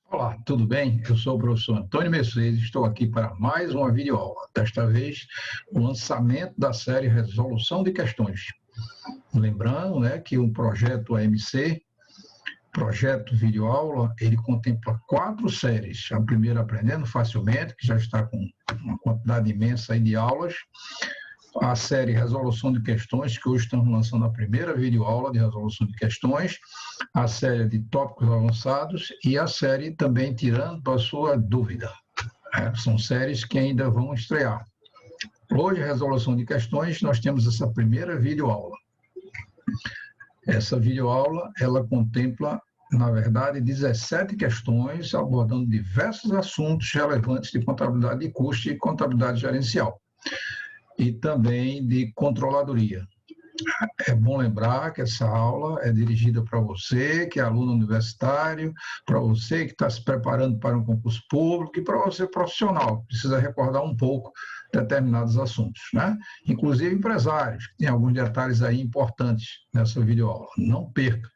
Olá, tudo bem? Eu sou o professor Antônio Mercedes, estou aqui para mais uma videoaula. Desta vez, o lançamento da série Resolução de Questões. Lembrando, que o projeto AMC, projeto videoaula, ele contempla 4 séries. A primeira, Aprendendo Facilmente, que já está com uma quantidade imensa aí de aulas. A série Resolução de Questões, que hoje estamos lançando a primeira videoaula de resolução de questões, a série de tópicos avançados e a série também Tirando a Sua Dúvida. São séries que ainda vão estrear. Hoje, resolução de questões, nós temos essa primeira videoaula. Essa videoaula, ela contempla, na verdade, 17 questões abordando diversos assuntos relevantes de contabilidade de custo e contabilidade gerencial, e também de controladoria. É bom lembrar que essa aula é dirigida para você, que é aluno universitário, para você que está se preparando para um concurso público e para você profissional, que precisa recordar um pouco determinados assuntos, Inclusive empresários, que tem alguns detalhes aí importantes nessa videoaula. Não perca,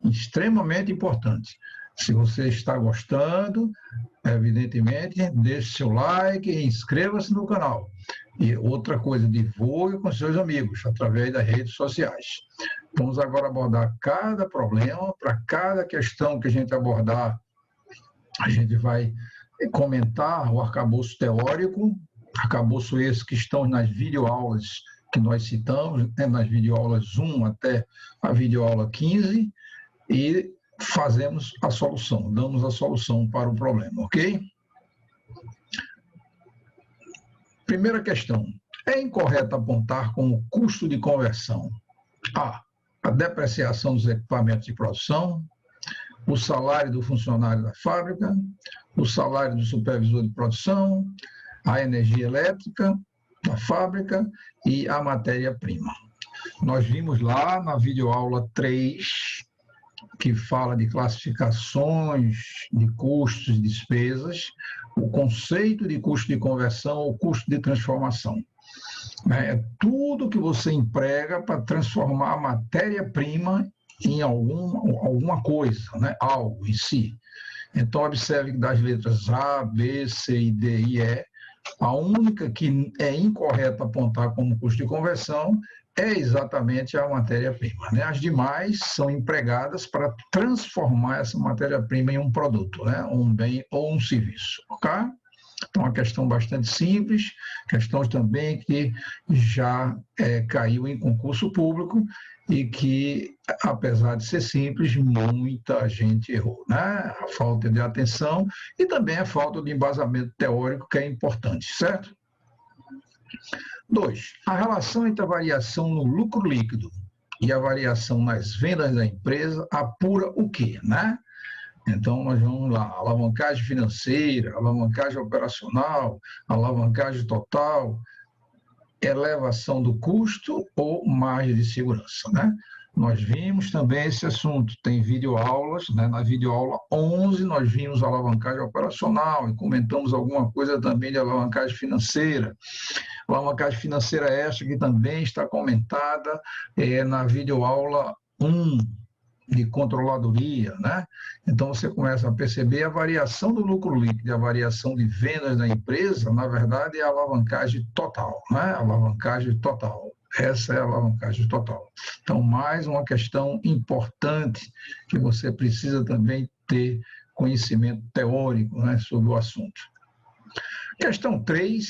extremamente importante. Se você está gostando, evidentemente, deixe seu like e inscreva-se no canal. E outra coisa, divulgue com seus amigos, através das redes sociais. Vamos agora abordar cada problema. Para cada questão que a gente abordar, a gente vai comentar o arcabouço teórico, arcabouço esse que estão nas videoaulas que nós citamos, nas videoaulas 1 até a videoaula 15, e fazemos a solução, damos a solução para o problema, ok? Primeira questão. É incorreto apontar como custo de conversão a depreciação dos equipamentos de produção, o salário do funcionário da fábrica, o salário do supervisor de produção, a energia elétrica da fábrica e a matéria-prima. Nós vimos lá na videoaula 3, que fala de classificações de custos e despesas, o conceito de custo de conversão ou custo de transformação. É tudo que você emprega para transformar a matéria-prima em alguma coisa, algo em si. Então, observe que das letras A, B, C, D e E, a única que é incorreta apontar como custo de conversão é exatamente a matéria-prima. As demais são empregadas para transformar essa matéria-prima em um produto, um bem ou um serviço. Ok? Então, uma questão bastante simples, questão também que já caiu em concurso público e que, apesar de ser simples, muita gente errou. A falta de atenção e também a falta de embasamento teórico, que é importante, certo? 2. A relação entre a variação no lucro líquido e a variação nas vendas da empresa apura o quê, Então, nós vamos lá, alavancagem financeira, alavancagem operacional, alavancagem total, elevação do custo ou margem de segurança, Nós vimos também esse assunto, tem videoaulas, na videoaula 11 nós vimos alavancagem operacional e comentamos alguma coisa também de alavancagem financeira. A alavancagem financeira esta que também está comentada na videoaula 1 de controladoria, Então, você começa a perceber a variação do lucro líquido e a variação de vendas da empresa, na verdade, é a alavancagem total, A alavancagem total. Essa é a alavancagem total. Então, mais uma questão importante que você precisa também ter conhecimento teórico, sobre o assunto. Questão 3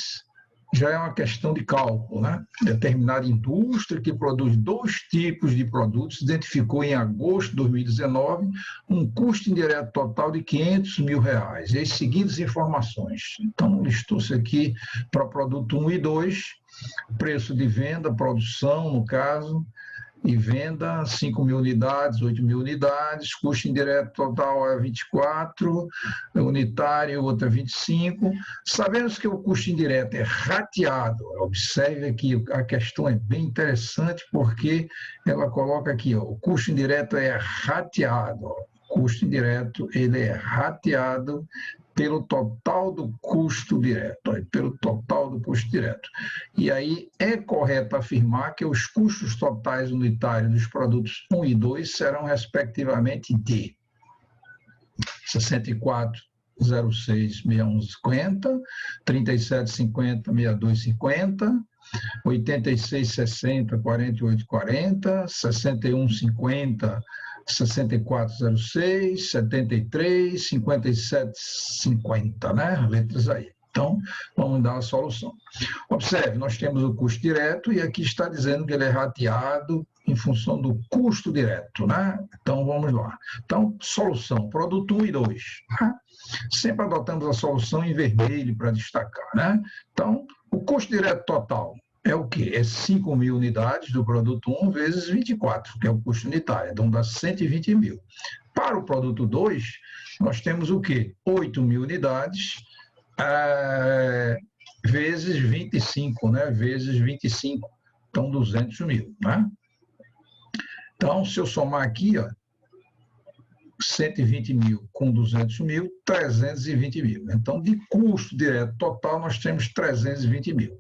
já é uma questão de cálculo, Determinada indústria que produz 2 tipos de produtos identificou em agosto de 2019 um custo indireto total de R$500 mil. E as seguintes informações. Então, listou-se aqui para produto 1 e 2, preço de venda, produção, no caso, e venda, 5 mil unidades, 8 mil unidades, custo indireto total é 24, unitário, outra 25. Sabemos que o custo indireto é rateado. Observe aqui, a questão é bem interessante, porque ela coloca aqui, o custo indireto é rateado. O custo indireto, ele é rateado pelo total do custo direto, pelo total do custo direto. E aí é correto afirmar que os custos totais unitários dos produtos 1 e 2 serão respectivamente de 6406, 6150, 3750, 6250, 8660, 4840, 6150, 6406, 73, 5750, né? Letras aí. Então, vamos dar a solução. Observe, nós temos o custo direto e aqui está dizendo que ele é rateado em função do custo direto, né? Então, vamos lá. Então, solução, produto 1 e 2. Né? Sempre adotamos a solução em vermelho para destacar, né? Então, o custo direto total é o quê? É 5.000 unidades do produto 1 vezes 24, que é o custo unitário, então dá 120 mil. Para o produto 2, nós temos o quê? 8.000 unidades vezes 25, né? Vezes 25, então 200 mil, né? Então, se eu somar aqui, ó, 120 mil com 200 mil, 320 mil. Então, de custo direto total, nós temos 320 mil.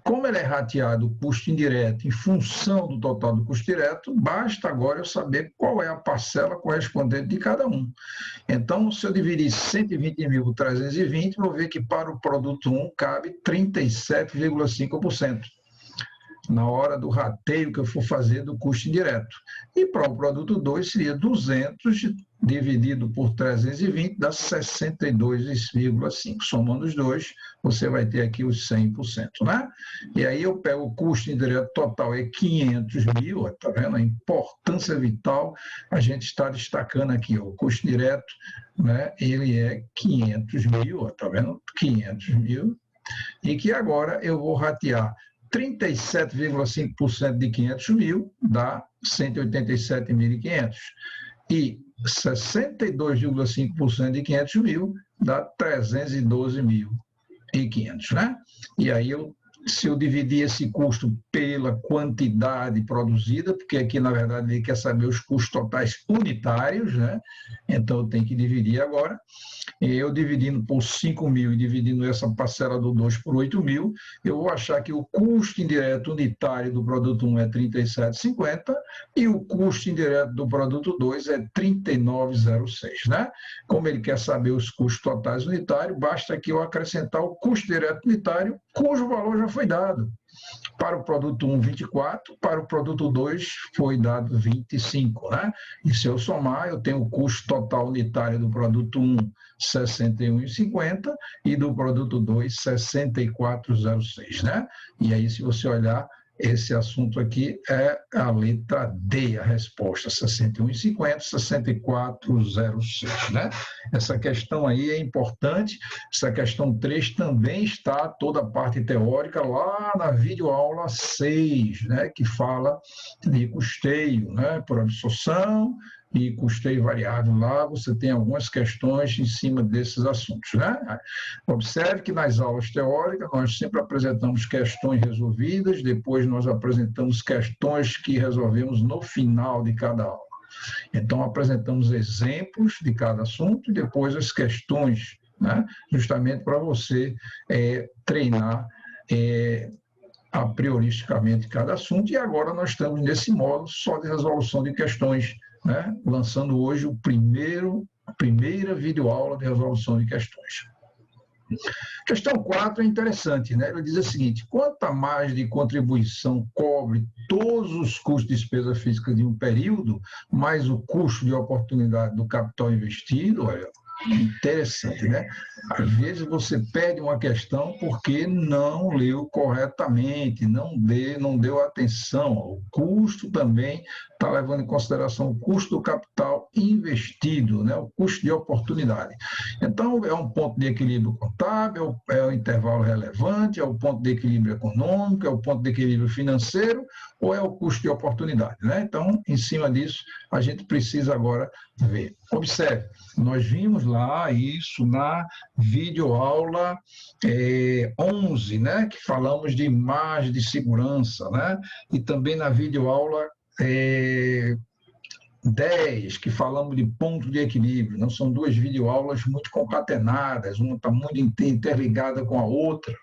Como ele é rateado o custo indireto em função do total do custo direto, basta agora eu saber qual é a parcela correspondente de cada um. Então, se eu dividir 120 mil por 320, vou ver que para o produto 1 cabe 37,5%. Na hora do rateio que eu for fazer do custo indireto. E para o produto 2 seria 200 dividido por 320, dá 62,5. Somando os dois, você vai ter aqui os 100%, né? E aí eu pego o custo indireto total, é 500 mil, tá vendo? A importância vital, a gente está destacando aqui, ó, o custo direto, né? Ele é 500 mil, ó, tá vendo? 500 mil. E que agora eu vou ratear 37,5% de 500 mil dá 187.500. E 62,5% de 500 mil dá 312.500, né? E aí, se eu dividir esse custo pela quantidade produzida, porque aqui, na verdade, ele quer saber os custos totais unitários, né? Então, eu tenho que dividir agora. Eu dividindo por 5.000 e dividindo essa parcela do 2 por 8.000, eu vou achar que o custo indireto unitário do produto 1 é 37,50 e o custo indireto do produto 2 é 39,06, né? Como ele quer saber os custos totais unitários, basta que eu acrescentar o custo direto unitário, cujo valor já foi dado. Para o produto 1, 24, para o produto 2 foi dado 25, né? E se eu somar, eu tenho o custo total unitário do produto 1, 61,50 e do produto 2, 64,06, né? E aí, se você olhar, esse assunto aqui é a letra D, a resposta, 61,50, 64,06, né? Essa questão aí é importante, essa questão 3 também está toda a parte teórica lá na videoaula 6, né? Que fala de custeio, né? Por absorção e custeio variável. Lá você tem algumas questões em cima desses assuntos, né? Observe que nas aulas teóricas nós sempre apresentamos questões resolvidas, depois nós apresentamos questões que resolvemos no final de cada aula. Então, apresentamos exemplos de cada assunto e depois as questões, né? Justamente para você treinar a prioristicamente cada assunto. E agora nós estamos nesse módulo só de resolução de questões, né? Lançando hoje a primeira videoaula de resolução de questões. Questão 4 é interessante, né? Ele diz o seguinte: quanto a margem de contribuição cobre todos os custos de despesa física de um período, mais o custo de oportunidade do capital investido? Olha, interessante, né? Às vezes você perde uma questão porque não leu corretamente, não deu atenção. O custo também está levando em consideração o custo do capital investido, né? O custo de oportunidade. Então, é um ponto de equilíbrio contábil, é o intervalo relevante, é o ponto de equilíbrio econômico, é o ponto de equilíbrio financeiro ou é o custo de oportunidade, né? Então, em cima disso, a gente precisa agora ver. Observe, nós vimos lá isso na videoaula 11, né? Que falamos de margem de segurança, né? E também na videoaula 10, que falamos de ponto de equilíbrio. Não são duas videoaulas muito concatenadas, uma está muito interligada com a outra.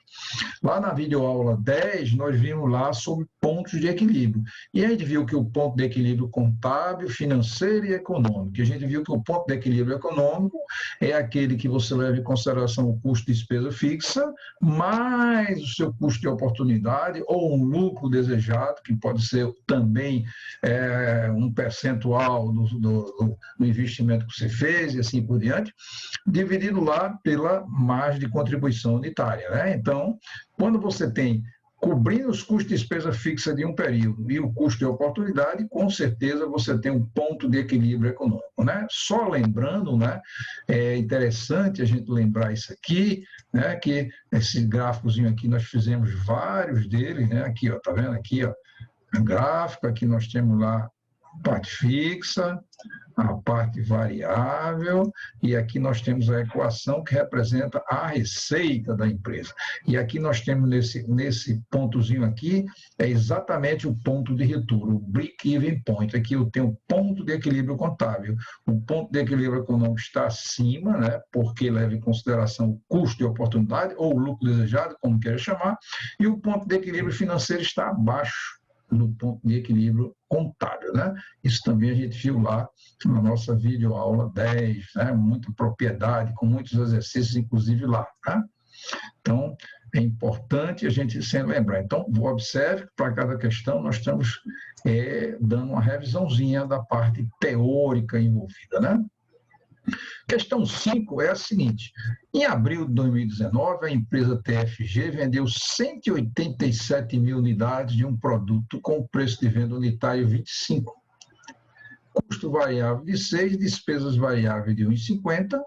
Lá na videoaula 10, nós vimos lá sobre pontos de equilíbrio. E a gente viu que o ponto de equilíbrio contábil, financeiro e econômico. E a gente viu que o ponto de equilíbrio econômico é aquele que você leva em consideração o custo de despesa fixa, mais o seu custo de oportunidade ou um lucro desejado, que pode ser também um percentual do investimento que você fez e assim por diante, dividido lá pela margem de contribuição unitária, né? Então, quando você tem cobrindo os custos de despesa fixa de um período e o custo de oportunidade, com certeza você tem um ponto de equilíbrio econômico, né? Só lembrando, né, é interessante a gente lembrar isso aqui, né, que esse gráficozinho aqui nós fizemos vários deles, né? Aqui, ó, tá vendo aqui, ó, gráfico, aqui nós temos lá a parte fixa, a parte variável, e aqui nós temos a equação que representa a receita da empresa. E aqui nós temos nesse pontozinho aqui, é exatamente o ponto de retorno, o break-even point. Aqui eu tenho o ponto de equilíbrio contábil. O ponto de equilíbrio econômico está acima, né, porque leva em consideração o custo de oportunidade, ou o lucro desejado, como queira chamar, e o ponto de equilíbrio financeiro está abaixo do ponto de equilíbrio contábil, né? Isso também a gente viu lá na nossa videoaula 10, né? Muita propriedade, com muitos exercícios, inclusive lá, né? Então, é importante a gente sempre lembrar. Então, observe que para cada questão nós estamos dando uma revisãozinha da parte teórica envolvida, né? Questão 5 é a seguinte: em abril de 2019, a empresa TFG vendeu 187 mil unidades de um produto com preço de venda unitário 25, custo variável de 6, despesas variáveis de 1,50,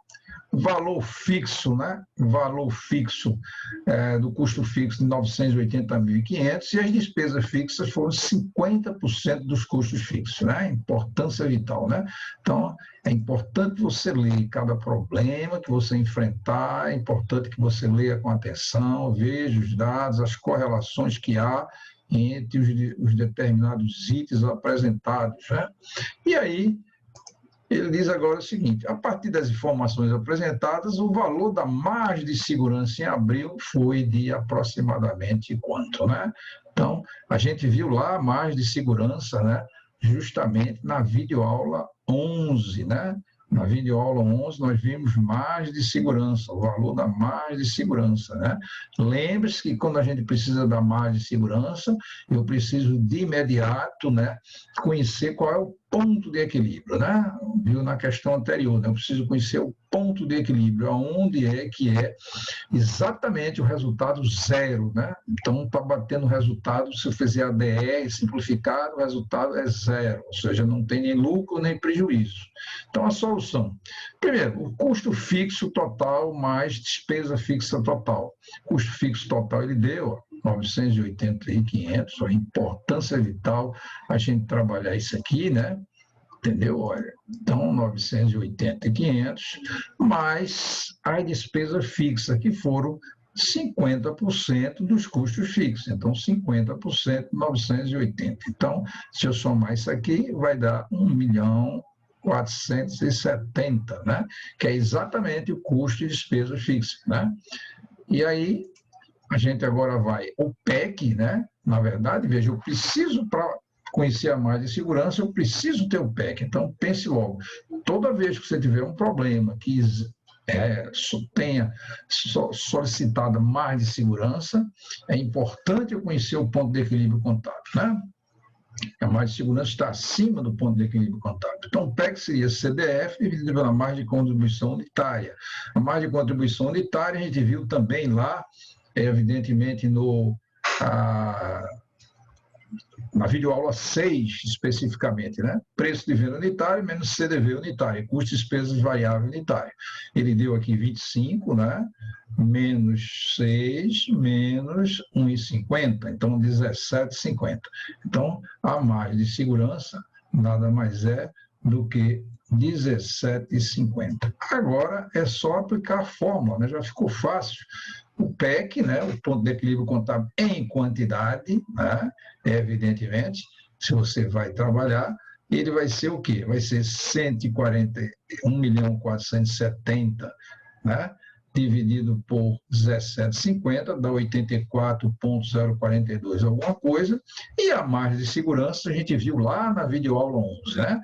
valor fixo, né? Valor fixo do custo fixo de 980.500 e as despesas fixas foram 50% dos custos fixos, né? Importância vital, né? Então, é importante você ler cada problema que você enfrentar, é importante que você leia com atenção, veja os dados, as correlações que há entre os determinados itens apresentados, né? E aí, ele diz agora o seguinte: a partir das informações apresentadas, o valor da margem de segurança em abril foi de aproximadamente quanto, né? Então, a gente viu lá a margem de segurança, né? Justamente na videoaula 11, né? Na videoaula 11, nós vimos margem de segurança, o valor da margem de segurança, né? Lembre-se que quando a gente precisa da margem de segurança, eu preciso de imediato, né, conhecer qual é o ponto de equilíbrio, né? Viu na questão anterior, né? Eu preciso conhecer o ponto de equilíbrio, aonde é que é exatamente o resultado zero, né? Então, está batendo o resultado, se eu fizer ADR simplificado, o resultado é zero, ou seja, não tem nem lucro nem prejuízo. Então, a solução: primeiro, o custo fixo total mais despesa fixa total. Custo fixo total ele deu 980.500, a importância vital a gente trabalhar isso aqui, né? Entendeu? Olha, então 980.500 mais a despesa fixa, que foram 50% dos custos fixos. Então, 50% 980. Então, se eu somar isso aqui, vai dar 1.470.000, né? Que é exatamente o custo de despesa fixa, né? E aí, a gente agora vai, o PEC, né? Na verdade, veja, eu preciso, para conhecer a margem de segurança, eu preciso ter o PEC. Então, pense logo, toda vez que você tiver um problema que tenha solicitado margem de segurança, é importante eu conhecer o ponto de equilíbrio contábil, né? A margem de segurança está acima do ponto de equilíbrio contábil. Então, o PEC seria CDF dividido pela margem de contribuição unitária. A margem de contribuição unitária a gente viu também lá, evidentemente, na videoaula 6, especificamente, né? Preço de venda unitário menos CDV unitário, custo de despesas variável unitário. Ele deu aqui 25, né? Menos 6, menos 1,50, então 17,50. Então, a margem de segurança nada mais é do que 17,50. Agora é só aplicar a fórmula, né? Já ficou fácil. O PEC, né, o ponto de equilíbrio contábil em quantidade, né, evidentemente, se você vai trabalhar, ele vai ser o quê? Vai ser 141.470.000, né? Dividido por 17,50, dá 84,042 alguma coisa, e a margem de segurança a gente viu lá na videoaula 11, né?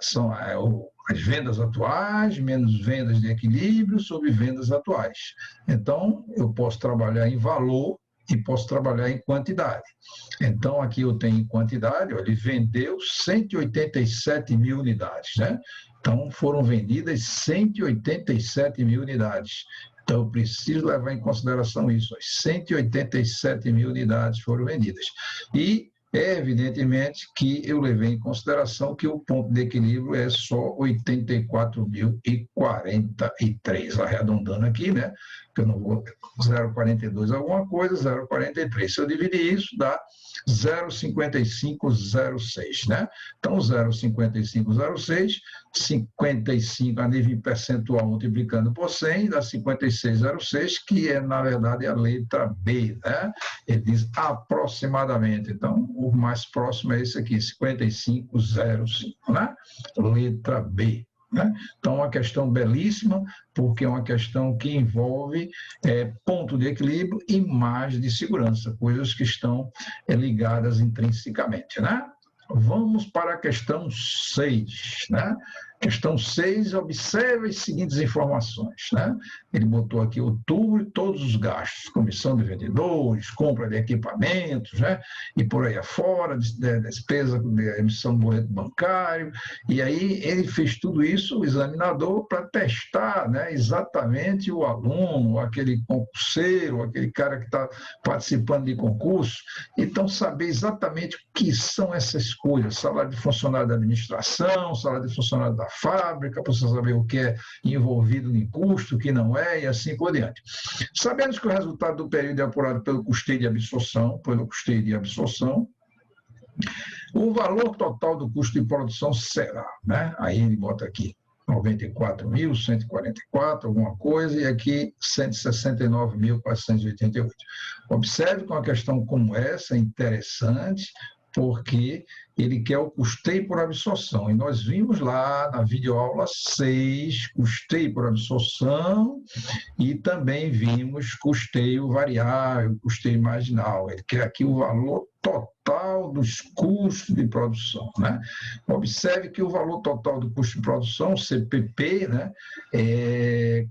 São as vendas atuais menos vendas de equilíbrio sobre vendas atuais. Então, eu posso trabalhar em valor e posso trabalhar em quantidade. Então, aqui eu tenho em quantidade, ele vendeu 187.000 unidades, né? Então, foram vendidas 187.000 unidades. Então, eu preciso levar em consideração isso. As 187.000 unidades foram vendidas. E evidentemente que eu levei em consideração que o ponto de equilíbrio é só 84.043, arredondando aqui, né? Que eu não vou 0,42 alguma coisa, 0,43. Se eu dividir isso, dá 0,5506, né? Então, 0,5506, 55 a nível percentual multiplicando por 100, dá 5606, que é, na verdade, a letra B, né? Ele diz aproximadamente. Então, o mais próximo é esse aqui, 5505, né? Letra B. Né? Então, uma questão belíssima, porque é uma questão que envolve ponto de equilíbrio e margem de segurança, coisas que estão ligadas intrinsecamente. Né? Vamos para a questão 6. Né? Questão 6, observe as seguintes informações. Né? Ele botou aqui outubro e todos os gastos, comissão de vendedores, compra de equipamentos, né? E por aí afora, despesa de emissão do boleto bancário. E aí ele fez tudo isso, o examinador, para testar, né, exatamente o aluno, aquele concurseiro, aquele cara que está participando de concurso. Então, saber exatamente o que são essas coisas, salário de funcionário da administração, salário de funcionário da fábrica, para você saber o que é envolvido em custo, o que não é, e assim por diante. Sabemos que o resultado do período é apurado pelo custeio de absorção, o valor total do custo de produção será, né? Aí ele bota aqui 94.144, alguma coisa, e aqui 169.488. Observe que uma questão como essa é interessante, porque ele quer o custeio por absorção. E nós vimos lá na videoaula 6, custeio por absorção, e também vimos custeio variável, custeio marginal. Ele quer aqui o valor total dos custos de produção. Né? Observe que o valor total do custo de produção, CPP, né?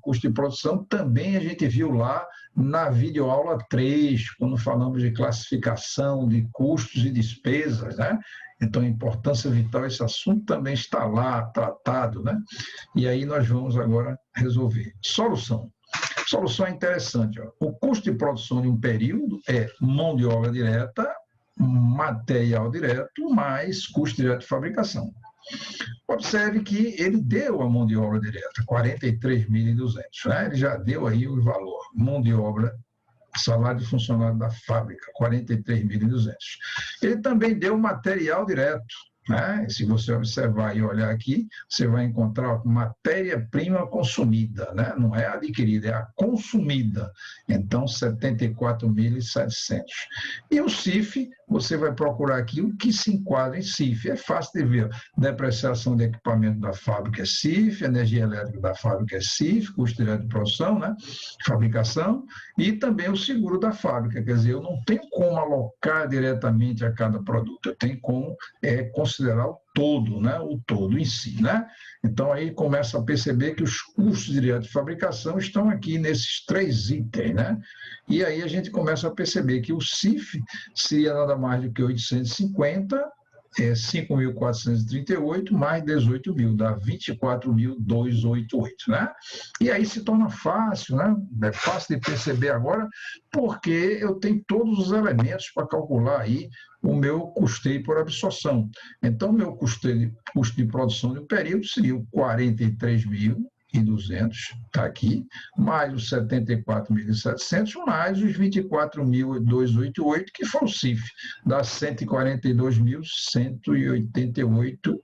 Custo de produção, também a gente viu lá na videoaula 3, quando falamos de classificação de custos e despesas, né? Então, a importância vital, esse assunto também está lá tratado, né? E aí nós vamos agora resolver. Solução. Solução é interessante. Ó. O custo de produção de um período é mão de obra direta, material direto, mais custo direto de fabricação. Observe que ele deu a mão de obra direta, 43.200. Né? Ele já deu aí o valor. Mão de obra, salário de funcionário da fábrica, 43.200. Ele também deu material direto. Né? Se você observar e olhar aqui, você vai encontrar matéria-prima consumida, né? Não é adquirida, é a consumida. Então, 74.700. E o CIF, você vai procurar aqui o que se enquadra em CIF. É fácil de ver. Depreciação de equipamento da fábrica é CIF, energia elétrica da fábrica é CIF, custo direto de produção, né? Fabricação, e também o seguro da fábrica. Quer dizer, eu não tenho como alocar diretamente a cada produto, eu tenho como considerar o todo, né? O todo em si, né? Então aí começa a perceber que os custos diretos de fabricação estão aqui nesses 3 itens, né? E aí a gente começa a perceber que o CIF seria nada mais do que 850, 5.438 mais 18.000, dá 24.288, né? E aí se torna fácil, né? É fácil de perceber agora, porque eu tenho todos os elementos para calcular aí o meu custeio por absorção. Então, meu custo de produção de um período seria o 43.200, está aqui, mais os 74.700, mais os 24.288, que foi o CIF, dá 142.188,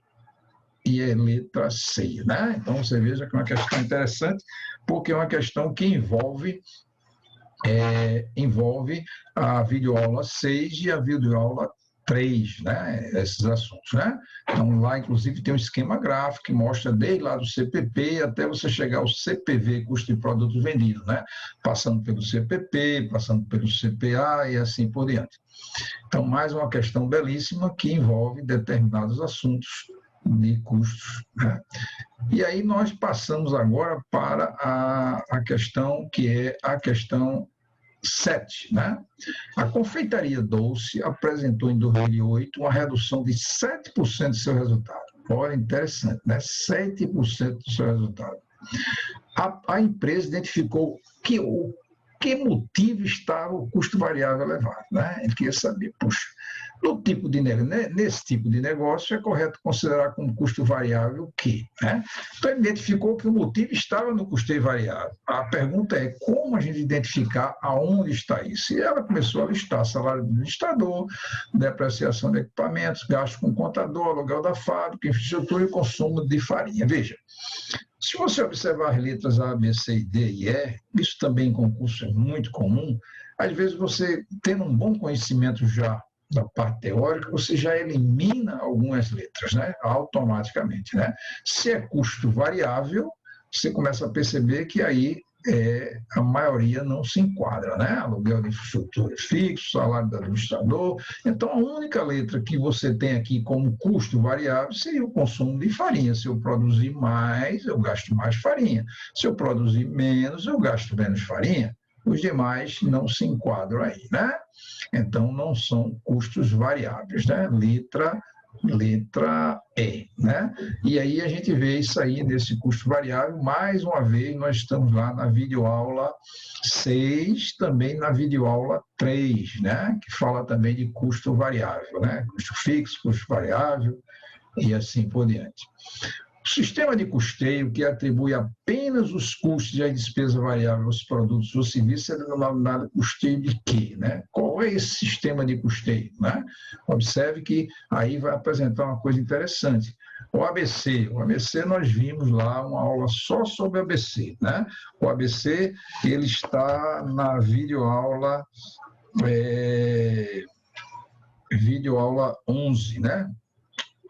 e é letra C. Né? Então, você veja que é uma questão interessante, porque é uma questão que envolve a videoaula 6 e a videoaula 3, né, esses assuntos, né? Então, lá, inclusive, tem um esquema gráfico que mostra desde lá do CPP até você chegar ao CPV, custo de produtos vendidos, né? Passando pelo CPP, passando pelo CPA e assim por diante. Então, mais uma questão belíssima que envolve determinados assuntos de custos, né? E aí nós passamos agora para a questão que é a questão 7, né? A confeitaria doce apresentou em 2008 uma redução de 7% do seu resultado. Olha, interessante, né? 7% do seu resultado. A empresa identificou que o que motivo estava o custo variável elevado, né? Ele queria saber, puxa, nesse tipo de negócio é correto considerar como custo variável o quê, né? Então, ele identificou que o motivo estava no custeio variável. A pergunta é como a gente identificar aonde está isso? E ela começou a listar salário do administrador, depreciação de equipamentos, gastos com contador, aluguel da fábrica, infraestrutura e consumo de farinha. Veja, se você observar as letras A, B, C, D e E, isso também em concurso é muito comum, às vezes você, tendo um bom conhecimento já da parte teórica, você já elimina algumas letras, né? Automaticamente, né? Se é custo variável, você começa a perceber que aí a maioria não se enquadra, né? Aluguel de infraestrutura fixo, salário do administrador. Então, a única letra que você tem aqui como custo variável seria o consumo de farinha. Se eu produzir mais, eu gasto mais farinha. Se eu produzir menos, eu gasto menos farinha. Os demais não se enquadram aí, né? Então, não são custos variáveis, né? Letra E, né? E aí a gente vê isso aí nesse custo variável. Mais uma vez, nós estamos lá na videoaula 6, também na videoaula 3, né? Que fala também de custo variável, né? Custo fixo, custo variável e assim por diante. O sistema de custeio, que atribui apenas os custos e a despesa variável aos produtos ou serviços, é denominado custeio de quê, né? Qual é esse sistema de custeio, né? Observe que aí vai apresentar uma coisa interessante. O ABC nós vimos lá uma aula só sobre o ABC, né? O ABC, ele está na videoaula 11, né?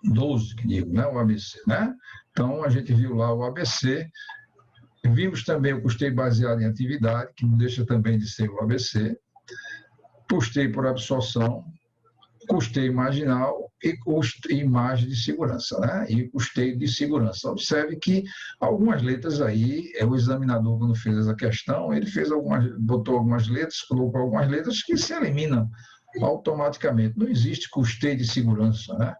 12, que digo, né? O ABC, né? Então, a gente viu lá o ABC, vimos também o custeio baseado em atividade, que não deixa também de ser o ABC, custeio por absorção, custeio marginal e margem de segurança, né? E custeio de segurança. Observe que algumas letras aí, o examinador, quando fez essa questão, ele botou algumas letras, colocou algumas letras que se eliminam automaticamente. Não existe custeio de segurança, né?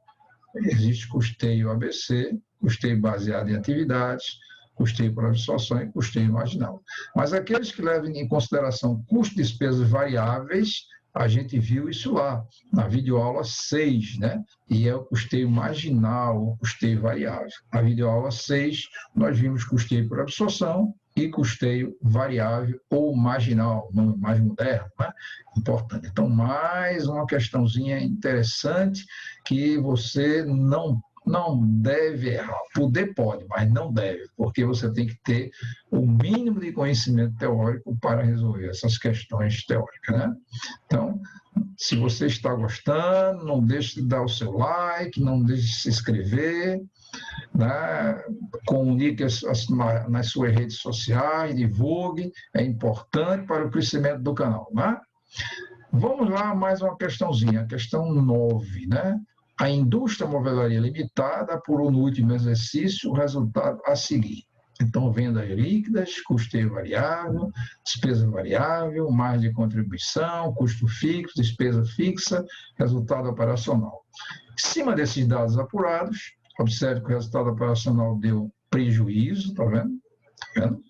Existe custeio ABC, custeio baseado em atividades, custeio por absorção e custeio marginal. Mas aqueles que levam em consideração custo de despesas variáveis, a gente viu isso lá, na videoaula 6, né? E é o custeio marginal, o custeio variável. Na videoaula 6, nós vimos custeio por absorção e custeio variável ou marginal, nome mais moderno, né? Importante. Então, mais uma questãozinha interessante que você não deve errar. Poder pode, mas não deve, porque você tem que ter o mínimo de conhecimento teórico para resolver essas questões teóricas, né? Então, se você está gostando, não deixe de dar o seu like, não deixe de se inscrever, né? Comunique nas suas redes sociais, divulgue, é importante para o crescimento do canal, né? Vamos lá, mais uma questãozinha, a questão 9, né? A indústria movelaria limitada apurou no último exercício o resultado a seguir. Então, vendas líquidas, custeio variável, despesa variável, margem de contribuição, custo fixo, despesa fixa, resultado operacional. Em cima desses dados apurados, observe que o resultado operacional deu prejuízo, está vendo? Tá vendo?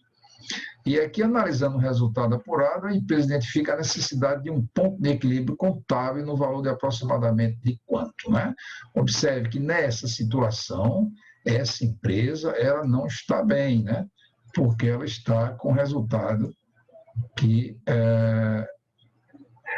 E aqui, analisando o resultado apurado, a empresa identifica a necessidade de um ponto de equilíbrio contábil no valor de aproximadamente de quanto, né? Observe que nessa situação, essa empresa, ela não está bem, né? Porque ela está com resultado que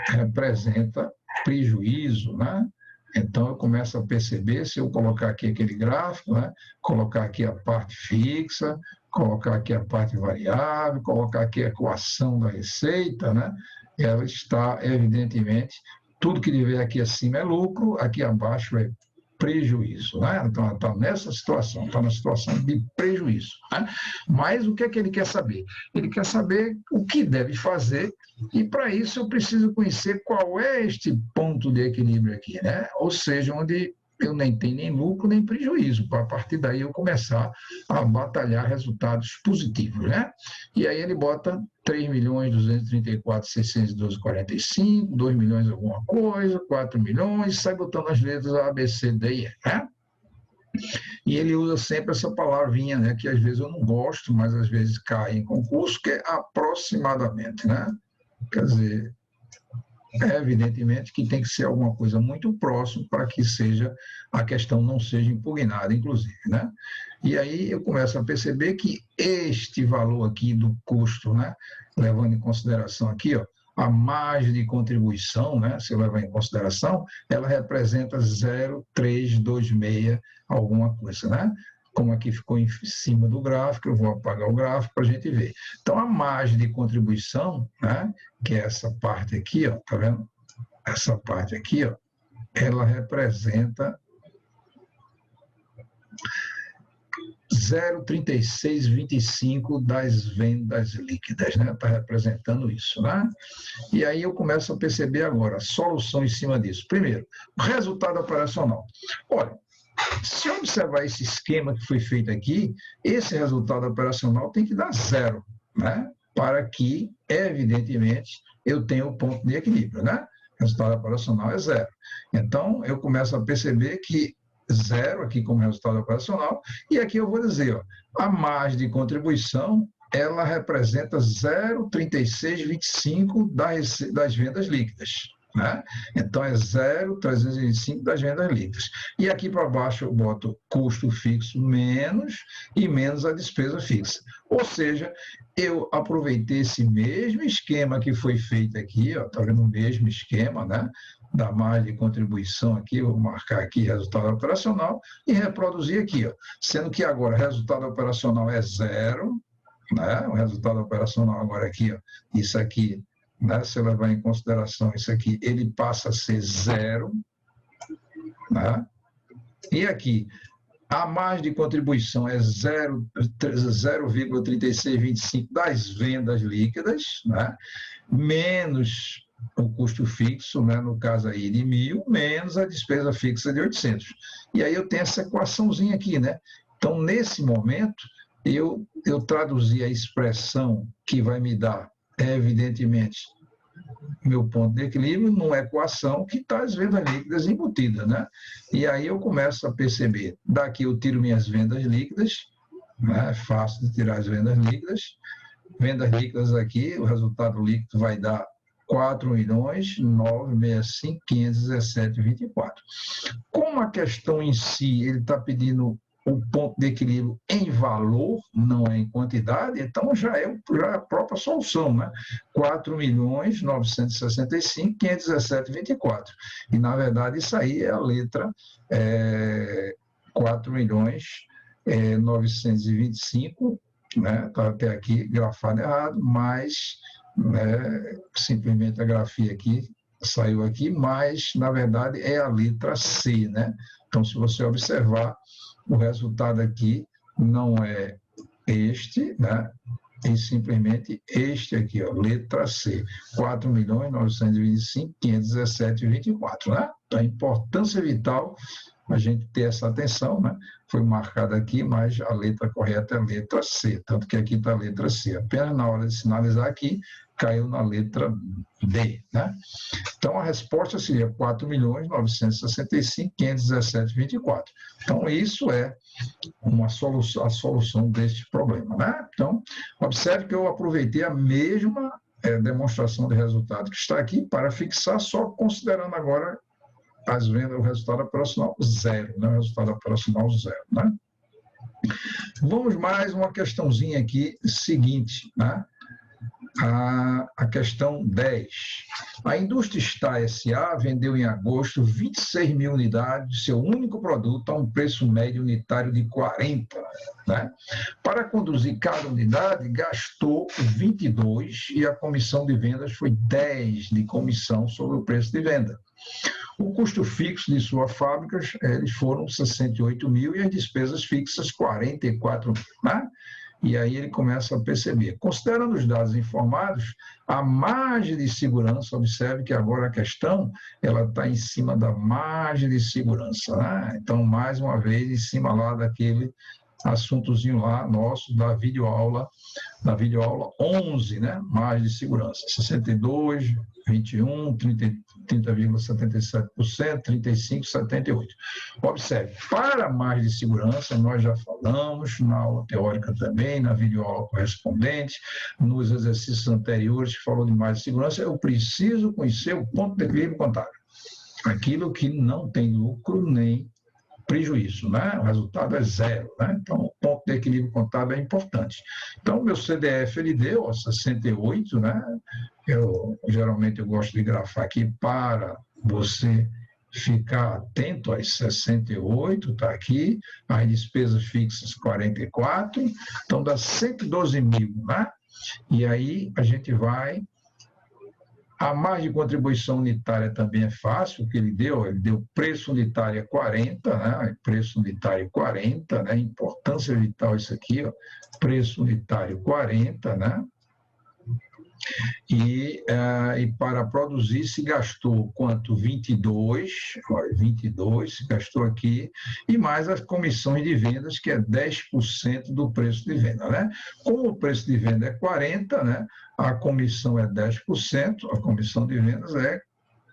representa prejuízo, né? Então, eu começo a perceber, se eu colocar aqui aquele gráfico, né? Colocar aqui a parte fixa, colocar aqui a parte variável, colocar aqui a equação da receita, né? Ela está, evidentemente, tudo que tiver aqui acima é lucro, aqui abaixo é prejuízo, né? Então, está nessa situação, está na situação de prejuízo, né? Mas o que é que ele quer saber? Ele quer saber o que deve fazer, e para isso eu preciso conhecer qual é este ponto de equilíbrio aqui, né? Ou seja, onde eu nem tenho nem lucro nem prejuízo, para a partir daí eu começar a batalhar resultados positivos, né? E aí ele bota 3.234.612,45, 2 milhões alguma coisa, 4 milhões, sai botando as letras A, B, C, D e E, né? E ele usa sempre essa palavrinha, né, que às vezes eu não gosto, mas às vezes cai em concurso, que é aproximadamente, né? Quer dizer, evidentemente que tem que ser alguma coisa muito próximo para que a questão não seja impugnada, inclusive, né? E aí eu começo a perceber que este valor aqui do custo, né, levando em consideração aqui, ó, a margem de contribuição, né, se eu levar em consideração, ela representa 0,326 alguma coisa, né? Como aqui ficou em cima do gráfico, eu vou apagar o gráfico para a gente ver. Então, a margem de contribuição, né, que é essa parte aqui, ó, tá vendo? Essa parte aqui, ó, ela representa 0,3625 das vendas líquidas, né? Está representando isso, né? E aí eu começo a perceber agora a solução em cima disso. Primeiro, resultado operacional. Olha, se eu observar esse esquema que foi feito aqui, esse resultado operacional tem que dar zero, né? Para que, evidentemente, eu tenha o ponto de equilíbrio, né? Resultado operacional é zero. Então, eu começo a perceber que zero aqui como resultado operacional, e aqui eu vou dizer, ó, a margem de contribuição, ela representa 0,3625 das vendas líquidas, né? Então, é 0,325 das vendas líquidas. E aqui para baixo eu boto custo fixo menos e menos a despesa fixa. Ou seja, eu aproveitei esse mesmo esquema que foi feito aqui, está vendo o mesmo esquema, né? Da margem de contribuição aqui, eu vou marcar aqui resultado operacional e reproduzir aqui, ó, sendo que agora resultado operacional é zero, né? O resultado operacional agora aqui, ó, isso aqui, né? Se eu levar em consideração isso aqui, ele passa a ser zero, né? E aqui, a margem de contribuição é 0,3625 das vendas líquidas, né? Menos o custo fixo, né, no caso aí de 1.000, menos a despesa fixa de 800. E aí eu tenho essa equaçãozinha aqui, né? Então, nesse momento, eu traduzi a expressão que vai me dar, evidentemente, meu ponto de equilíbrio numa equação que está as vendas líquidas embutidas, né? E aí eu começo a perceber, daqui eu tiro minhas vendas líquidas, né? É fácil de tirar as vendas líquidas aqui, o resultado líquido vai dar 4.965.517,24. Como a questão em si, ele está pedindo o ponto de equilíbrio em valor, não é em quantidade, então já é a própria solução, né? 4.965.517,24. E, na verdade, isso aí é a letra 4.925.000, né? Está até aqui grafado errado, mas, né, simplesmente a grafia aqui saiu aqui, mas, na verdade, é a letra C, né? Então, se você observar, o resultado aqui não é este, né? E simplesmente este aqui, ó, letra C, 4.925.517,24, né? Então, a importância vital a gente ter essa atenção, né? Foi marcada aqui, mas a letra correta é a letra C, tanto que aqui está a letra C. Apenas na hora de sinalizar aqui, caiu na letra D, né? Então, a resposta seria 4.965.517,24. Então, isso é a solução deste problema, né? Então, observe que eu aproveitei a mesma demonstração de resultado que está aqui para fixar, só considerando agora as vendas, o resultado operacional zero, né? O resultado operacional zero, né? Vamos mais uma questãozinha aqui, seguinte, né? a questão 10. A Indústria Star S.A. vendeu em agosto 26 mil unidades de seu único produto a um preço médio unitário de 40. Né? Para conduzir cada unidade, gastou 22 e a comissão de vendas foi 10 de comissão sobre o preço de venda. O custo fixo de suas fábricas eles foram 68 mil e as despesas fixas 44 mil. Né? E aí ele começa a perceber. Considerando os dados informados, a margem de segurança, observe que agora a questão ela está em cima da margem de segurança. Né? Então, mais uma vez, em cima lá daquele assuntozinho lá nosso da videoaula 11, né? Margem de segurança, 62, 21, 30,77%, 35, 78. Observe, para a margem de segurança, nós já falamos na aula teórica também, na videoaula correspondente, nos exercícios anteriores que falou de margem de segurança, eu preciso conhecer o ponto de equilíbrio contábil. Aquilo que não tem lucro nem prejuízo, né? O resultado é zero, né? Então, o ponto de equilíbrio contábil é importante. Então, o meu CDF, ele deu 68, né? Geralmente, eu gosto de grafar aqui para você ficar atento às 68, está aqui, as despesas fixas 44, então dá 112 mil, né? E aí, a gente vai... A margem de contribuição unitária também é fácil, o que ele deu preço unitário 40, né? Preço unitário 40, né? Importância vital isso aqui, ó. Preço unitário 40, né? E para produzir se gastou quanto? 22, olha, 22 se gastou aqui, e mais as comissões de vendas, que é 10% do preço de venda, né? Como o preço de venda é 40, né? A comissão é 10%, a comissão de vendas é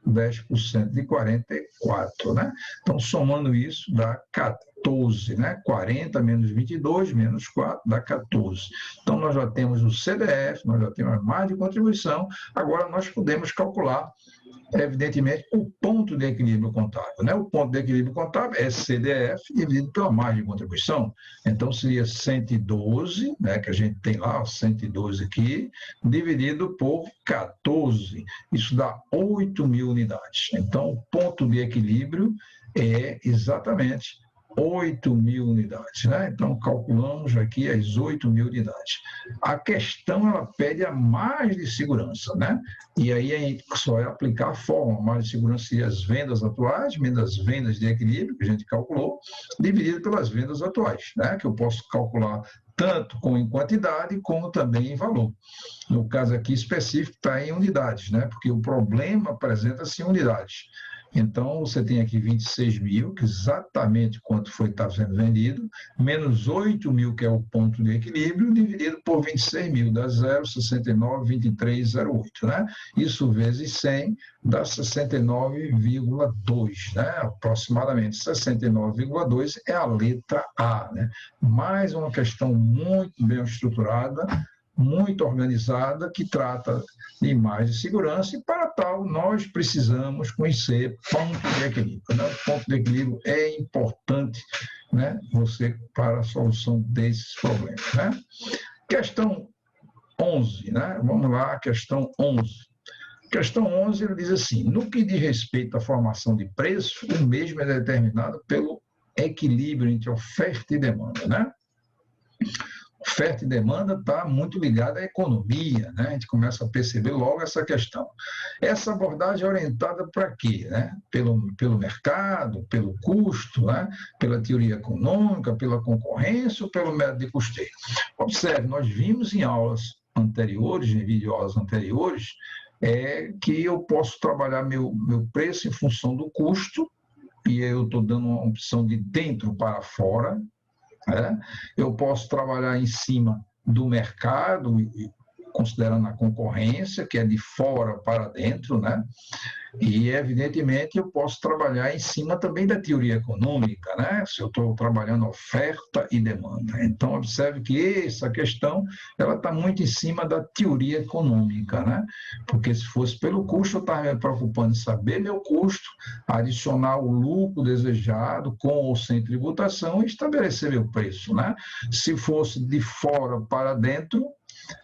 10% de 44, né? Então, somando isso, dá 14, né? 40 menos 22 menos 4 dá 14. Então, nós já temos o CDF, nós já temos a margem de contribuição, agora nós podemos calcular, evidentemente, o ponto de equilíbrio contábil, né? O ponto de equilíbrio contábil é CDF dividido pela margem de contribuição. Então, seria 112, né, que a gente tem lá, 112 aqui, dividido por 14. Isso dá 8 mil unidades. Então, o ponto de equilíbrio é exatamente 8 mil unidades, né? Então, calculamos aqui as 8 mil unidades. A questão, ela pede a margem de segurança, né? E aí só é aplicar a forma. A margem de segurança seria as vendas atuais, menos as vendas de equilíbrio, que a gente calculou, dividido pelas vendas atuais, né? Que eu posso calcular tanto em quantidade, como também em valor. No caso aqui específico, está em unidades, né? Porque o problema apresenta-se em unidades. Então, você tem aqui 26 mil, que é exatamente quanto está sendo vendido, menos 8 mil, que é o ponto de equilíbrio, dividido por 26 mil, dá 0,692308, né? Isso vezes 100 dá 69,2, né? Aproximadamente 69,2 é a letra A, né? Mais uma questão muito bem estruturada, muito organizada, que trata de imagem de segurança, e para tal nós precisamos conhecer ponto de equilíbrio, né? O ponto de equilíbrio é importante, né? Você para a solução desses problemas, né? Questão 11, né? Vamos lá, questão 11. Questão 11, ele diz assim: no que diz respeito à formação de preço, o mesmo é determinado pelo equilíbrio entre oferta e demanda, né? Oferta e demanda está muito ligada à economia, né? A gente começa a perceber logo essa questão. Essa abordagem é orientada para quê? Né? Pelo mercado, pelo custo, né? Pela teoria econômica, pela concorrência ou pelo método de custeio? Observe, nós vimos em aulas anteriores, em videoaulas anteriores, que eu posso trabalhar meu preço em função do custo, e eu estou dando uma opção de dentro para fora, né? Eu posso trabalhar em cima do mercado, considerando a concorrência, que é de fora para dentro, né? E, evidentemente, eu posso trabalhar em cima também da teoria econômica, né? Se eu estou trabalhando oferta e demanda. Então, observe que essa questão ela está muito em cima da teoria econômica, né? Porque se fosse pelo custo, eu estava me preocupando em saber meu custo, adicionar o lucro desejado com ou sem tributação e estabelecer meu preço, né? Se fosse de fora para dentro,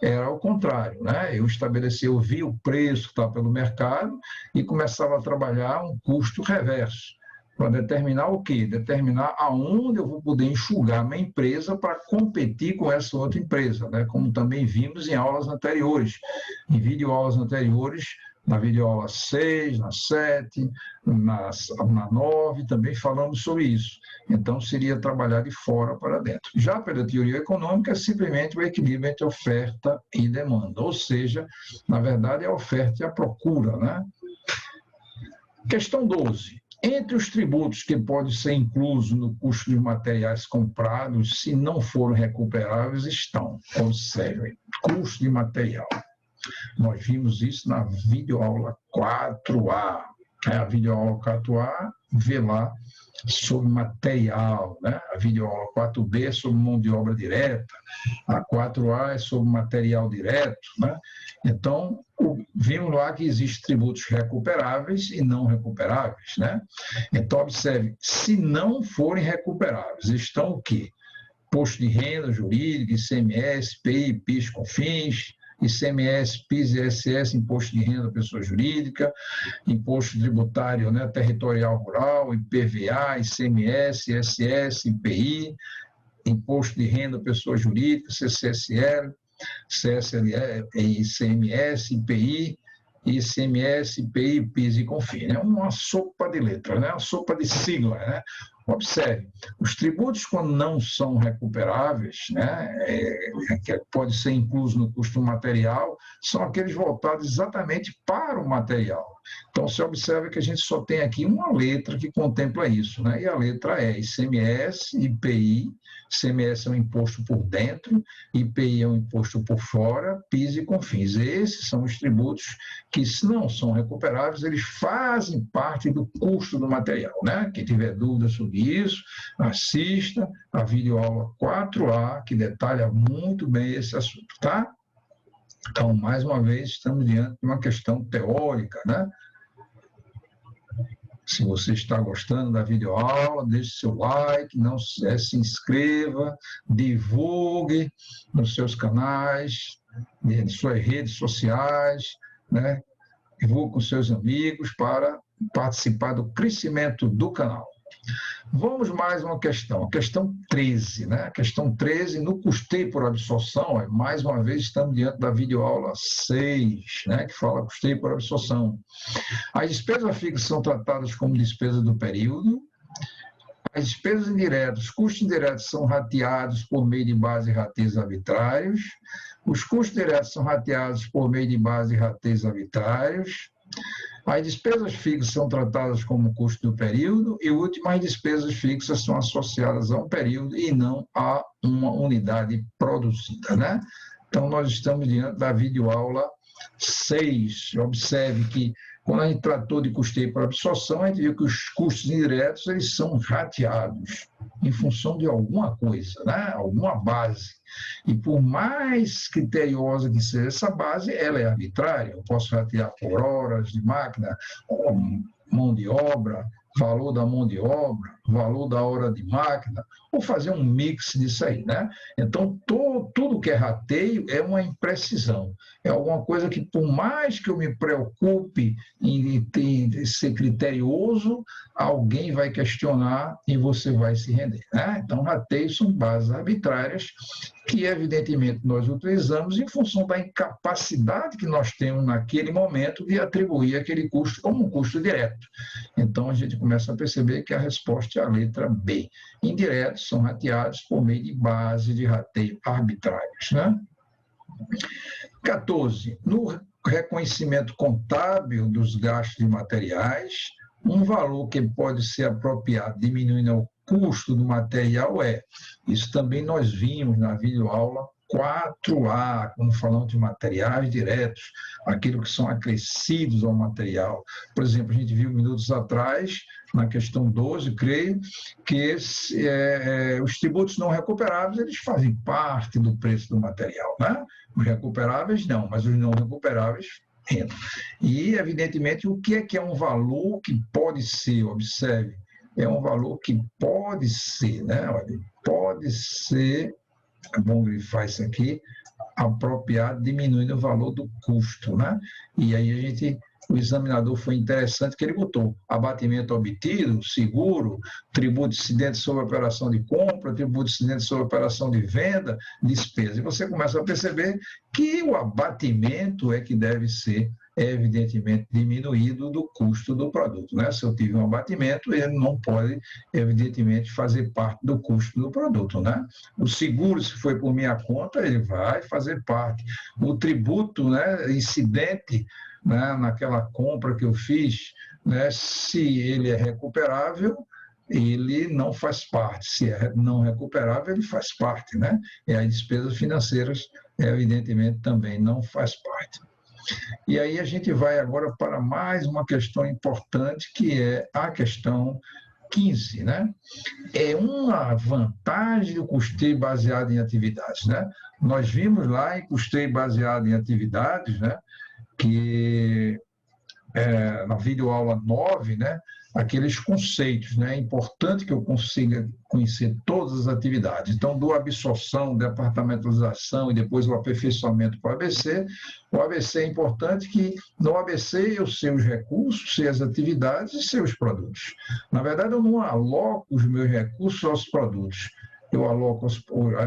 era o contrário, né? Eu via o preço que estava pelo mercado e começava a trabalhar um custo reverso, para determinar o quê? Determinar aonde eu vou poder enxugar minha empresa para competir com essa outra empresa, né? Como também vimos em aulas anteriores, em videoaulas anteriores, na videoaula 6, na 7, na 9, também falamos sobre isso. Então, seria trabalhar de fora para dentro. Já pela teoria econômica, é simplesmente o equilíbrio entre oferta e demanda, ou seja, na verdade, é a oferta e a procura, né? Questão 12. Entre os tributos que podem ser inclusos no custo de materiais comprados, se não forem recuperáveis, estão, observem, custo de material. Nós vimos isso na videoaula 4A. A videoaula 4A vê lá sobre material, né? A videoaula 4B é sobre mão de obra direta, a 4A é sobre material direto, né? Então, vimos lá que existem tributos recuperáveis e não recuperáveis, né? Então, observe, se não forem recuperáveis, estão o quê? Imposto de renda jurídica, ICMS, PI, PIS, COFINS, ICMS, PIS e ISS, imposto de renda da pessoa jurídica, imposto tributário, né, territorial rural, IPVA, ICMS, ISS, IPI, imposto de renda da pessoa jurídica, CCSL, CSLE, ICMS, IPI, ICMS, IPI, PIS e COFINS. É uma sopa de letras, né? Uma sopa de sigla, né? Observe, os tributos, quando não são recuperáveis, né, que pode ser incluso no custo material, são aqueles voltados exatamente para o material. Então, você observa que a gente só tem aqui uma letra que contempla isso, né? E a letra é ICMS, IPI, ICMS é um imposto por dentro, IPI é um imposto por fora, PIS e COFINS. Esses são os tributos que, se não são recuperáveis, eles fazem parte do custo do material, né? Quem tiver dúvidas sobre isso, assista a videoaula 4A, que detalha muito bem esse assunto, tá? Então, mais uma vez, estamos diante de uma questão teórica, né? Se você está gostando da videoaula, deixe seu like, não se inscreva, divulgue nos seus canais, nas suas redes sociais, né? Divulgue com seus amigos para participar do crescimento do canal. Vamos mais uma questão, a questão 13, né? A questão 13, no custeio por absorção, mais uma vez estamos diante da videoaula 6, né? Que fala custeio por absorção. As despesas fixas são tratadas como despesa do período. As despesas indiretas, os custos indiretos são rateados por meio de base e rateios arbitrários. Os custos diretos são rateados por meio de base e rateios arbitrários. As despesas fixas são tratadas como custo do período e, último, as despesas fixas são associadas a um período e não a uma unidade produzida, né? Então, nós estamos diante da videoaula 6. Observe que, quando a gente tratou de custeio por absorção, a gente viu que os custos indiretos eles são rateados em função de alguma coisa, né? Alguma base. E por mais criteriosa que seja essa base, ela é arbitrária. Eu posso ratear por horas de máquina, mão de obra, valor da mão de obra, valor da hora de máquina, ou fazer um mix disso aí, né? Então, tudo que é rateio é uma imprecisão. É alguma coisa que, por mais que eu me preocupe em ser criterioso, alguém vai questionar e você vai se render, né? Então, rateios são bases arbitrárias que, evidentemente, nós utilizamos em função da incapacidade que nós temos naquele momento de atribuir aquele custo como um custo direto. Então, a gente começa a perceber que a resposta é a letra B. Indiretos são rateados por meio de base de rateio arbitrários, né? 14. No reconhecimento contábil dos gastos de materiais, um valor que pode ser apropriado diminuindo o custo do material isso também nós vimos na videoaula 4A, quando falamos de materiais diretos, aquilo que são acrescidos ao material. Por exemplo, a gente viu minutos atrás, na questão 12, creio, que os tributos não recuperáveis, eles fazem parte do preço do material, né? Os recuperáveis não, mas os não recuperáveis entram. E, evidentemente, o que é um valor que pode ser, observe, é um valor que pode ser, né? Olha, pode ser, é bom grifar isso aqui, apropriado, diminuindo o valor do custo, né? E aí o examinador foi interessante que ele botou abatimento obtido, seguro, tributo incidente sobre operação de compra, tributo incidente sobre operação de venda, despesa. E você começa a perceber que o abatimento é que deve ser, evidentemente, diminuído do custo do produto, né? Se eu tive um abatimento, ele não pode, evidentemente, fazer parte do custo do produto, né? O seguro, se foi por minha conta, ele vai fazer parte. O tributo, né, incidente, né, naquela compra que eu fiz, né, se ele é recuperável, ele não faz parte. Se é não recuperável, ele faz parte, né? E as despesas financeiras, evidentemente, também não faz parte. E aí a gente vai agora para mais uma questão importante, que é a questão 15, né? É uma vantagem do custeio baseado em atividades, né? Nós vimos lá em custeio baseado em atividades, né, que na videoaula 9, né, aqueles conceitos, né? É importante que eu consiga conhecer todas as atividades. Então, do absorção, departamentalização e depois o aperfeiçoamento para o ABC. O ABC é importante que no ABC eu sei os recursos, sei as atividades e sei os produtos. Na verdade, eu não aloco os meus recursos aos produtos. Eu aloco os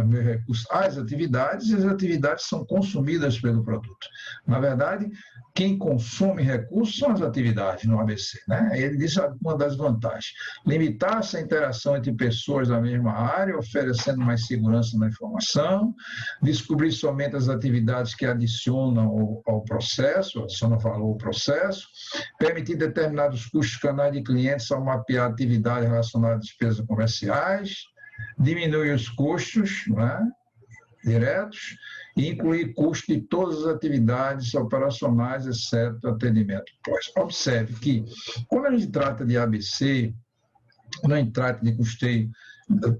meus recursos às atividades e as atividades são consumidas pelo produto. Na verdade, quem consome recursos são as atividades no ABC, né? Ele diz uma das vantagens: limitar-se a interação entre pessoas da mesma área, oferecendo mais segurança na informação, descobrir somente as atividades que adicionam ao processo, adicionam valor ao processo, permitir determinados custos canais de clientes ao mapear atividades relacionadas a despesas comerciais, diminuir os custos, né, diretos, e incluir custo de todas as atividades operacionais, exceto atendimento pós. Observe que, quando a gente trata de ABC, quando a gente trata de custeio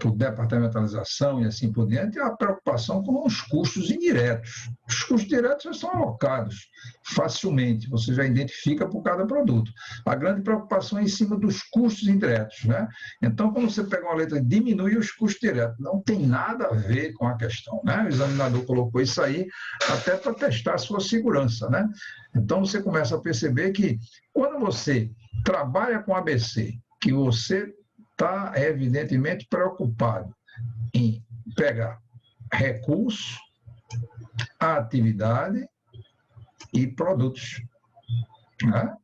por departamentalização e assim por diante, é uma preocupação com os custos indiretos. Os custos diretos já são alocados facilmente, você já identifica por cada produto. A grande preocupação é em cima dos custos indiretos, né? Então, quando você pega uma letra e diminui os custos diretos, não tem nada a ver com a questão, né? O examinador colocou isso aí até para testar a sua segurança, né? Então, você começa a perceber que quando você trabalha com ABC, que você está, evidentemente, preocupado em pegar recurso, atividade e produtos, né?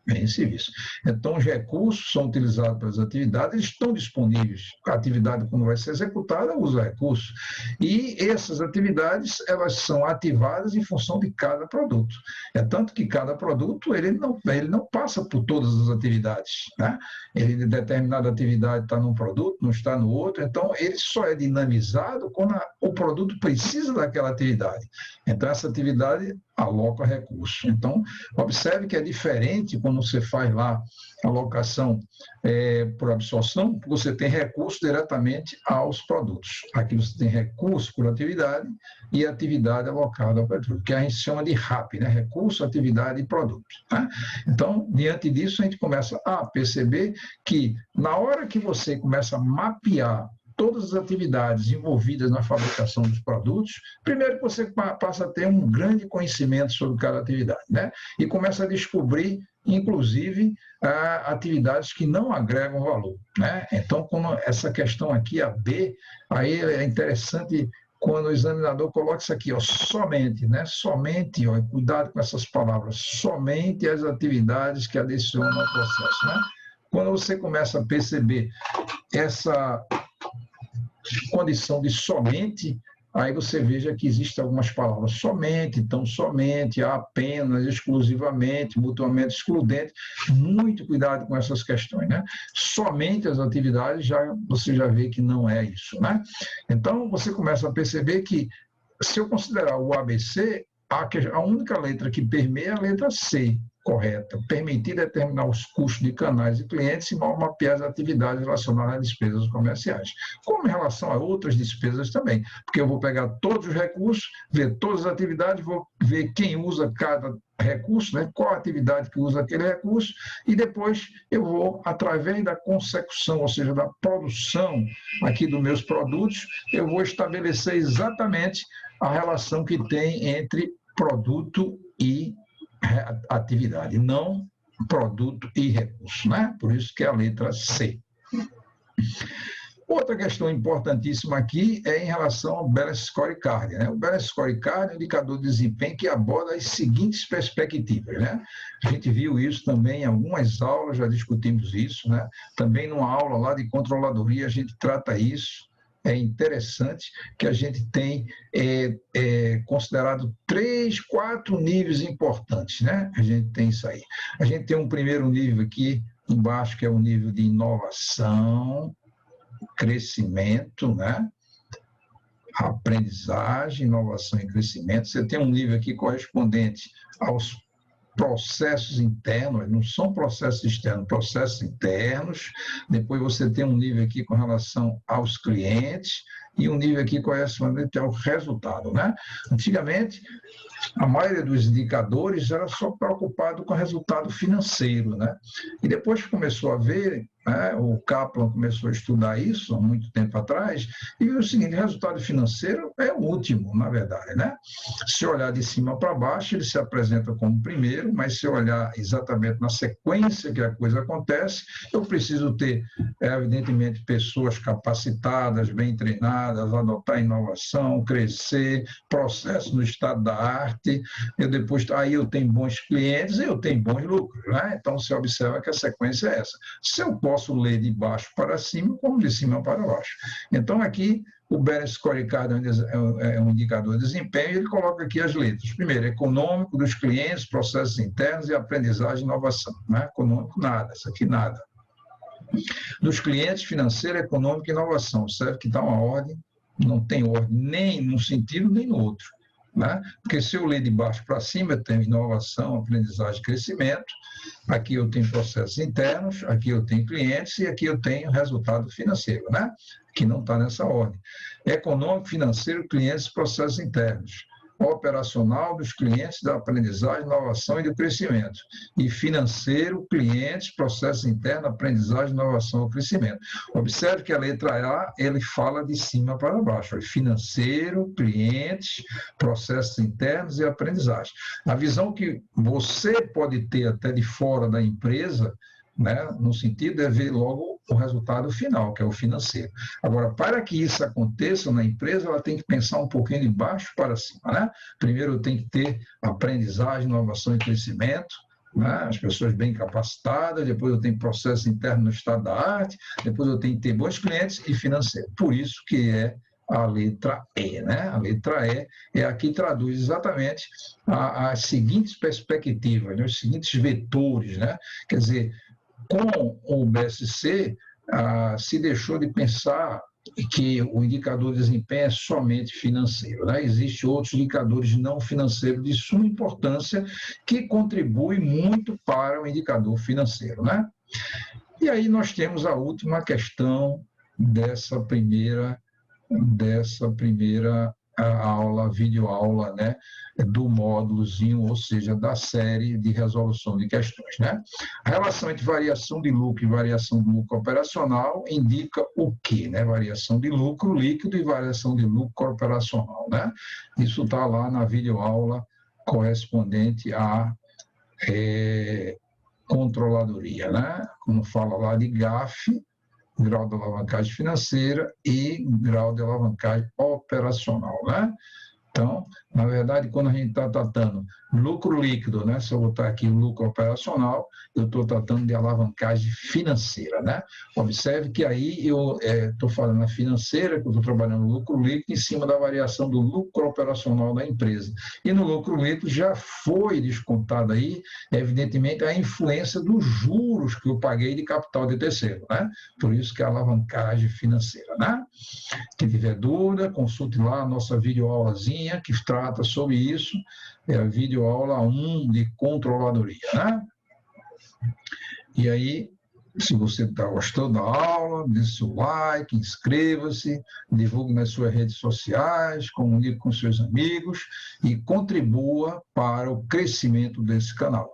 Bem serviço. Então, os recursos são utilizados pelas atividades, eles estão disponíveis. A atividade, quando vai ser executada, usa recursos. E essas atividades, elas são ativadas em função de cada produto. É tanto que cada produto, ele não passa por todas as atividades, né? Ele, determinada atividade está num produto, não está no outro, então ele só é dinamizado quando o produto precisa daquela atividade. Então, essa atividade aloca recursos. Então, observe que é diferente quando você faz lá a alocação por absorção, porque você tem recurso diretamente aos produtos. Aqui você tem recurso por atividade e atividade alocada ao produto, que a gente chama de RAP, né? Recurso, atividade e produto, né? Então, diante disso, a gente começa a perceber que na hora que você começa a mapear todas as atividades envolvidas na fabricação dos produtos, primeiro que você passa a ter um grande conhecimento sobre cada atividade, né? E começa a descobrir, inclusive, atividades que não agregam valor, né? Então, como essa questão aqui, a B, aí é interessante quando o examinador coloca isso aqui, ó, somente, né? Somente, ó, cuidado com essas palavras, somente as atividades que adicionam ao processo, né? Quando você começa a perceber essa condição de somente, aí você veja que existem algumas palavras somente, então somente, apenas, exclusivamente, mutuamente excludente. Muito cuidado com essas questões, né? Somente as atividades, você já vê que não é isso, né? Então, você começa a perceber que se eu considerar o ABC, a única letra que permeia é a letra C, correta. Permitir determinar os custos de canais e clientes e mal mapear as atividades relacionadas a despesas comerciais. Como em relação a outras despesas também, porque eu vou pegar todos os recursos, ver todas as atividades, vou ver quem usa cada recurso, né? Qual a atividade que usa aquele recurso, e depois eu vou, através da consecução, ou seja, da produção aqui dos meus produtos, eu vou estabelecer exatamente a relação que tem entre produto e atividade, não produto e recurso, né? Por isso que é a letra C. Outra questão importantíssima aqui é em relação ao Balance Scorecard, né? O Balance Scorecard é um indicador de desempenho que aborda as seguintes perspectivas, né? A gente viu isso também em algumas aulas, já discutimos isso, né? Também numa aula lá de controladoria a gente trata isso. É interessante que a gente tem considerado 3, 4 níveis importantes, né? A gente tem isso aí. A gente tem um primeiro nível aqui embaixo, que é o nível de inovação, crescimento, né? Aprendizagem, inovação e crescimento. Você tem um nível aqui correspondente aos processos internos, não são processos externos, processos internos. Depois você tem um nível aqui com relação aos clientes e um nível aqui correspondente ao resultado, né? Antigamente, a maioria dos indicadores era só preocupado com o resultado financeiro, né? E depois que começou a ver, né, o Kaplan começou a estudar isso há muito tempo atrás, e viu o seguinte: o resultado financeiro é o último, na verdade, né? Se olhar de cima para baixo, ele se apresenta como primeiro, mas se olhar exatamente na sequência que a coisa acontece, eu preciso ter, evidentemente, pessoas capacitadas, bem treinadas, adotar inovação, crescer, processo no estado da arte, aí eu tenho bons clientes e eu tenho bons lucros, né? Então, você observa que a sequência é essa. Se eu posso ler de baixo para cima, como de cima para baixo. Então, aqui, o Balance Scorecard é um indicador de desempenho, e ele coloca aqui as letras. Primeiro, econômico, dos clientes, processos internos e aprendizagem e inovação. Né? Econômico, nada, isso aqui nada. Dos clientes, financeiro, econômico e inovação. Serve que dá uma ordem, não tem ordem nem num sentido nem no outro. Né? Porque se eu ler de baixo para cima, eu tenho inovação, aprendizagem e crescimento, aqui eu tenho processos internos, aqui eu tenho clientes e aqui eu tenho resultado financeiro, né? Que não está nessa ordem. Econômico, financeiro, clientes, processos internos. Operacional, dos clientes, da aprendizagem, inovação e do crescimento. E financeiro, clientes, processo interno, aprendizagem, inovação e crescimento. Observe que a letra A, ele fala de cima para baixo. Financeiro, clientes, processos internos e aprendizagem. A visão que você pode ter até de fora da empresa, né, no sentido é ver logo o resultado final, que é o financeiro. Agora, para que isso aconteça na empresa, ela tem que pensar um pouquinho de baixo para cima, né? Primeiro, eu tenho que ter aprendizagem, inovação e crescimento, né? As pessoas bem capacitadas, depois eu tenho processo interno no estado da arte, depois eu tenho que ter bons clientes e financeiro. Por isso que é a letra E, né? A letra E é a que traduz exatamente as seguintes perspectivas, né? Os seguintes vetores, né? Quer dizer, com o BSC, se deixou de pensar que o indicador de desempenho é somente financeiro, né? Existem outros indicadores não financeiros de suma importância que contribuem muito para o indicador financeiro, né? E aí nós temos a última questão dessa primeira a aula, videoaula, né, do módulozinho, ou seja, da série de resolução de questões, né? A relação entre variação de lucro e variação do lucro operacional indica o quê, né? Variação de lucro líquido e variação de lucro operacional, né? Isso está lá na videoaula correspondente à controladoria, né? Como fala lá de GAF, grau de alavancagem financeira e grau de alavancagem operacional, né? Então, na verdade, quando a gente está tratando lucro líquido, né? Se eu botar aqui o lucro operacional, eu estou tratando de alavancagem financeira, né? Observe que aí eu estou falando na financeira, que eu estou trabalhando no lucro líquido em cima da variação do lucro operacional da empresa. E no lucro líquido já foi descontado aí, evidentemente, a influência dos juros que eu paguei de capital de terceiro, né? Por isso que é a alavancagem financeira, né? Quem tiver dúvida, consulte lá a nossa videoaulazinha, minha que trata sobre isso, é a videoaula 1 de controladoria, né? E aí, se você está gostando da aula, dê seu like, inscreva-se, divulgue nas suas redes sociais, comunique com seus amigos e contribua para o crescimento desse canal.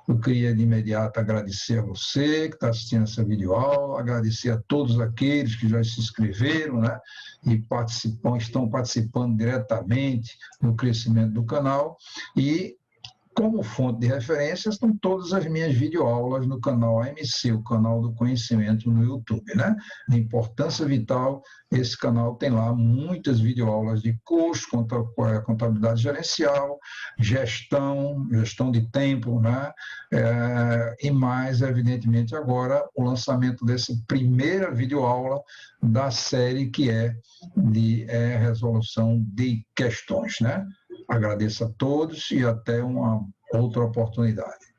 Eu queria de imediato agradecer a você que está assistindo essa videoaula, agradecer a todos aqueles que já se inscreveram, né, e estão participando diretamente no crescimento do canal. E como fonte de referência estão todas as minhas videoaulas no canal AMC, o canal do conhecimento no YouTube, né? De importância vital, esse canal tem lá muitas videoaulas de curso, contabilidade gerencial, gestão de tempo, né? E mais, evidentemente, agora o lançamento dessa primeira videoaula da série que é de resolução de questões, né? Agradeço a todos e até uma outra oportunidade.